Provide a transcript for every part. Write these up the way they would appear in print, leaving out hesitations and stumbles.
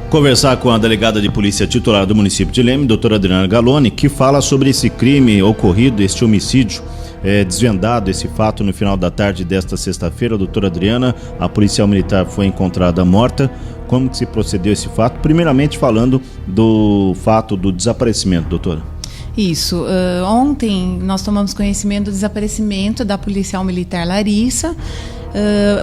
Conversar com a delegada de polícia titular do município de Leme, doutora Adriana Galoni, que fala sobre esse crime ocorrido, este homicídio, desvendado esse fato no final da tarde desta sexta-feira. Doutora Adriana, a policial militar foi encontrada morta. Como que se procedeu esse fato? Primeiramente falando do fato do desaparecimento, doutora. Isso. Ontem nós tomamos conhecimento do desaparecimento da policial militar Larissa.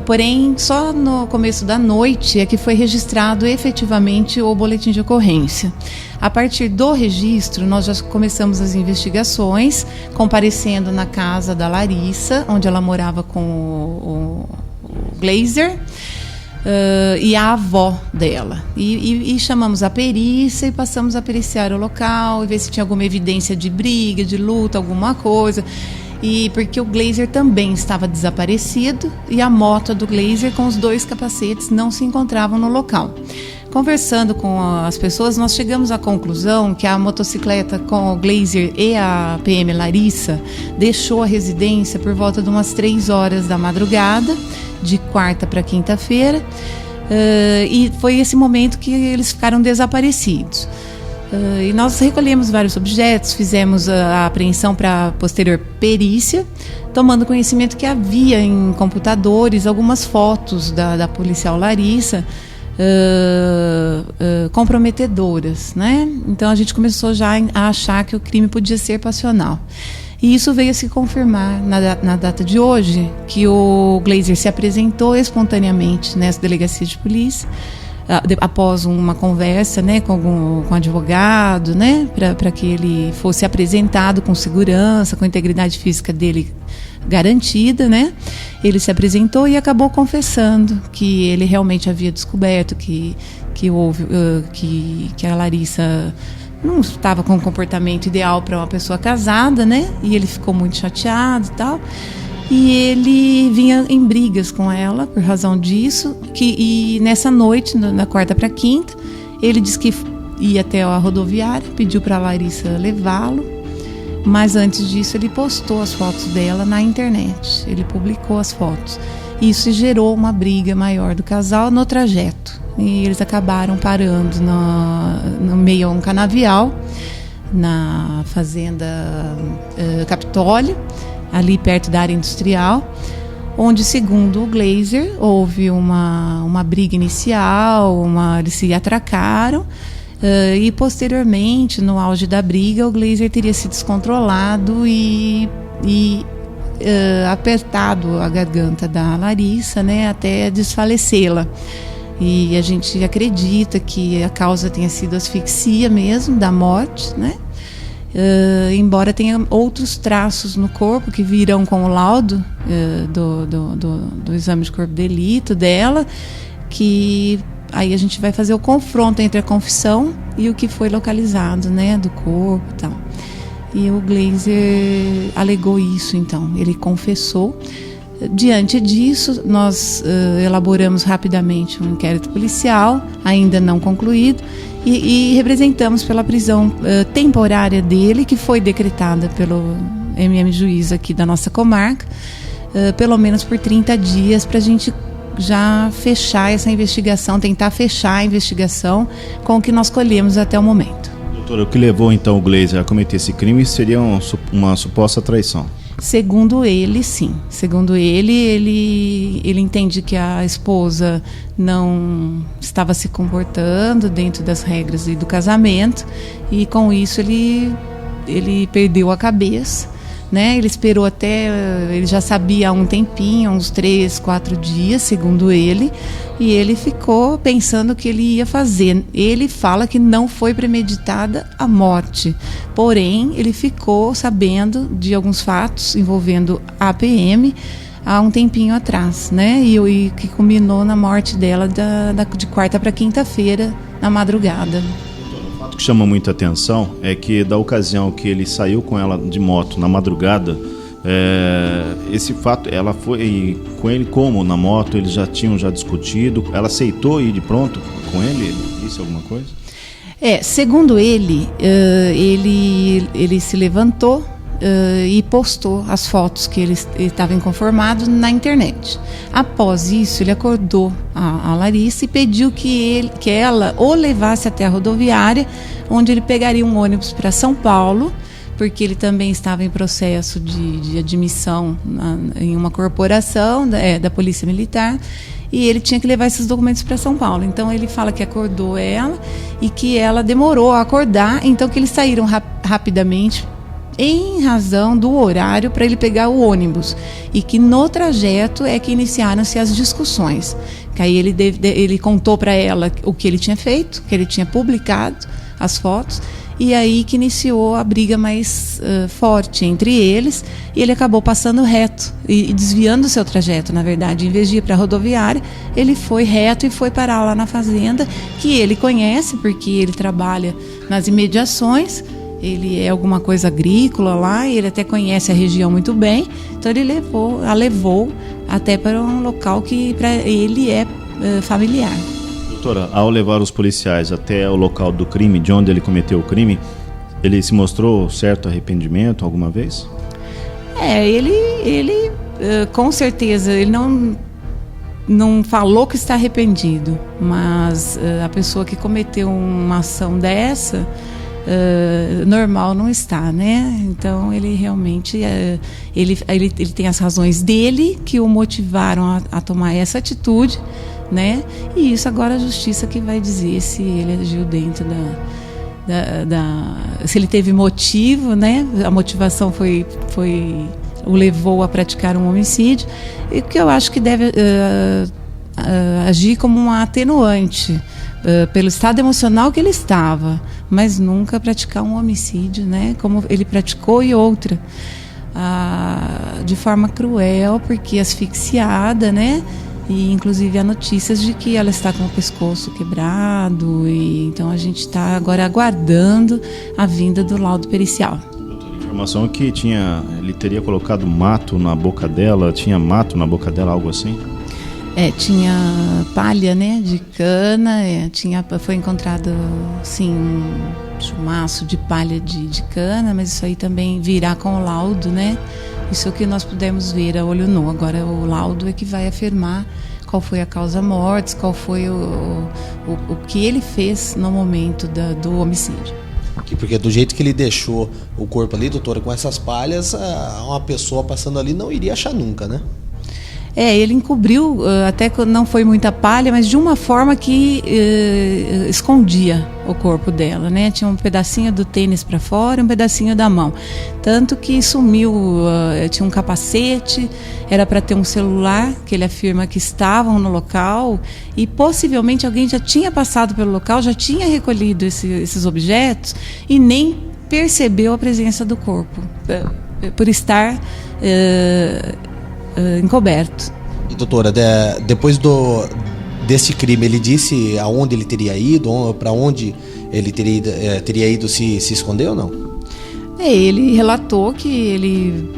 Porém, só no começo da noite é que foi registrado efetivamente o boletim de ocorrência. A partir do registro, nós já começamos as investigações, comparecendo na casa da Larissa, onde ela morava com o Glazer, e a avó dela. E chamamos a perícia e passamos a periciar o local e ver se tinha alguma evidência de briga, de luta, alguma coisa. E porque o Glazer também estava desaparecido e a moto do Glazer com os 2 capacetes não se encontravam no local. Conversando com as pessoas, nós chegamos à conclusão que a motocicleta com o Glazer e a PM Larissa deixou a residência por volta de umas 3 horas da madrugada, de quarta para quinta-feira, e foi esse momento que eles ficaram desaparecidos. E nós recolhemos vários objetos, fizemos a apreensão para posterior perícia, tomando conhecimento que havia em computadores algumas fotos da policial Larissa comprometedoras, né? Então a gente começou já a achar que o crime podia ser passional. E isso veio a se confirmar na data de hoje, que o Glazer se apresentou espontaneamente nessa delegacia de polícia, após uma conversa, né, com o advogado, né, para que ele fosse apresentado com segurança, com a integridade física dele garantida, né. Ele se apresentou e acabou confessando que ele realmente havia descoberto que houve que a Larissa não estava com um comportamento ideal para uma pessoa casada, né, e ele ficou muito chateado e tal. E ele vinha em brigas com ela por razão disso, e nessa noite, na quarta para quinta, ele disse que ia até a rodoviária, pediu para a Larissa levá-lo, mas antes disso ele postou as fotos dela na internet, ele publicou as fotos. Isso gerou uma briga maior do casal no trajeto, e eles acabaram parando no meio a um canavial, na fazenda Capitólio, ali perto da área industrial, onde, segundo o Glazer, houve uma briga inicial, eles se atracaram, e posteriormente, no auge da briga, o Glazer teria se descontrolado e apertado a garganta da Larissa, né, até desfalecê-la. E a gente acredita que a causa tenha sido asfixia mesmo, da morte, né? Embora tenha outros traços no corpo que virão com o laudo do exame de corpo de delito dela, que aí a gente vai fazer o confronto entre a confissão e o que foi localizado, né, do corpo e tal. E o Glazer alegou isso, então, ele confessou. Diante disso, nós elaboramos rapidamente um inquérito policial, ainda não concluído, e representamos pela prisão temporária dele, que foi decretada pelo MM Juiz aqui da nossa comarca, pelo menos por 30 dias, para a gente já fechar essa investigação, tentar fechar a investigação com o que nós colhemos até o momento. Doutora, o que levou então o Glazer a cometer esse crime seria uma suposta traição? Segundo ele, sim. Segundo ele entende que a esposa não estava se comportando dentro das regras do casamento, e com isso ele perdeu a cabeça, né? Ele esperou ele já sabia há um tempinho, uns 3, 4 dias, segundo ele, e ele ficou pensando o que ele ia fazer. Ele fala que não foi premeditada a morte, porém ele ficou sabendo de alguns fatos envolvendo a PM há um tempinho atrás, né? E que culminou na morte dela de quarta para quinta-feira, na madrugada. O fato que chama muita atenção é que, da ocasião que ele saiu com ela de moto na madrugada, esse fato, ela foi com ele como na moto, eles já tinham discutido, ela aceitou ir de pronto com ele? Ele disse alguma coisa? Segundo ele, ele se levantou, e postou as fotos que ele estava inconformado na internet. Após isso, ele acordou a Larissa e pediu que ela o levasse até a rodoviária, onde ele pegaria um ônibus para São Paulo, porque ele também estava em processo de admissão em uma corporação da Polícia Militar, e ele tinha que levar esses documentos para São Paulo. Então ele fala que acordou ela e que ela demorou a acordar, então que eles saíram rapidamente em razão do horário para ele pegar o ônibus, e que no trajeto é que iniciaram-se as discussões. Que aí ele contou para ela o que ele tinha feito, que ele tinha publicado as fotos, e aí que iniciou a briga mais forte entre eles, e ele acabou passando reto e desviando o seu trajeto. Na verdade, em vez de ir para a rodoviária, ele foi reto e foi parar lá na fazenda, que ele conhece porque ele trabalha nas imediações. Ele é alguma coisa agrícola lá, e ele até conhece a região muito bem, então ele a levou até para um local que para ele é familiar. Doutora, ao levar os policiais até o local do crime, de onde ele cometeu o crime, ele se mostrou certo arrependimento alguma vez? Ele com certeza, ele não falou que está arrependido, mas a pessoa que cometeu uma ação dessa, normal não está, né? Então ele realmente ele tem as razões dele que o motivaram a tomar essa atitude, né? E isso agora a justiça que vai dizer se ele agiu dentro se ele teve motivo, né? A motivação o levou a praticar um homicídio, e que eu acho que deve agir como uma atenuante pelo estado emocional que ele estava, mas nunca praticar um homicídio, né? Como ele praticou, e outra de forma cruel, porque asfixiada, né? E inclusive há notícias de que ela está com o pescoço quebrado, e então a gente está agora aguardando a vinda do laudo pericial. A informação é que ele teria colocado mato na boca dela, tinha mato na boca dela, algo assim? Tinha palha, né, de cana, foi encontrado, sim, um chumaço de palha de cana, mas isso aí também virá com o laudo, né? Isso é o que nós pudemos ver a olho nu. Agora o laudo é que vai afirmar qual foi a causa mortis, qual foi o que ele fez no momento do homicídio. Porque do jeito que ele deixou o corpo ali, doutora, com essas palhas, uma pessoa passando ali não iria achar nunca, né? Ele encobriu, até que não foi muita palha, mas de uma forma que escondia o corpo dela, né? Tinha um pedacinho do tênis para fora, um pedacinho da mão. Tanto que sumiu, tinha um capacete, era para ter um celular, que ele afirma que estavam no local, e possivelmente alguém já tinha passado pelo local, já tinha recolhido esses objetos e nem percebeu a presença do corpo, por estar encoberto. E doutora, depois desse crime, ele disse aonde ele teria ido, para onde ele teria ido, se escondeu ou não? Ele relatou que ele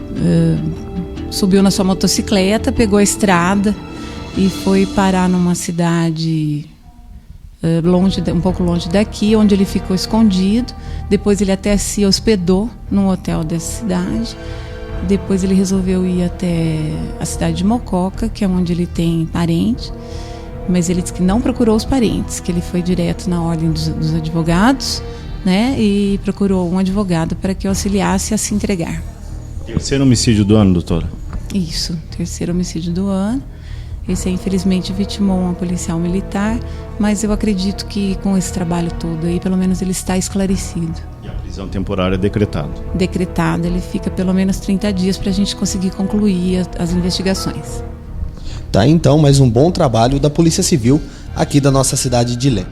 subiu na sua motocicleta, pegou a estrada e foi parar numa cidade um pouco longe daqui, onde ele ficou escondido. Depois ele até se hospedou num hotel dessa cidade. Depois ele resolveu ir até a cidade de Mococa, que é onde ele tem parente, mas ele disse que não procurou os parentes, que ele foi direto na ordem dos advogados, né, e procurou um advogado para que o auxiliasse a se entregar. Terceiro homicídio do ano, doutora? Isso, terceiro homicídio do ano. Esse aí, infelizmente, vitimou uma policial militar, mas eu acredito que com esse trabalho todo aí, pelo menos ele está esclarecido. E a prisão temporária é decretada? Decretada, ele fica pelo menos 30 dias para a gente conseguir concluir as investigações. Tá, então, mais um bom trabalho da Polícia Civil aqui da nossa cidade de Lé.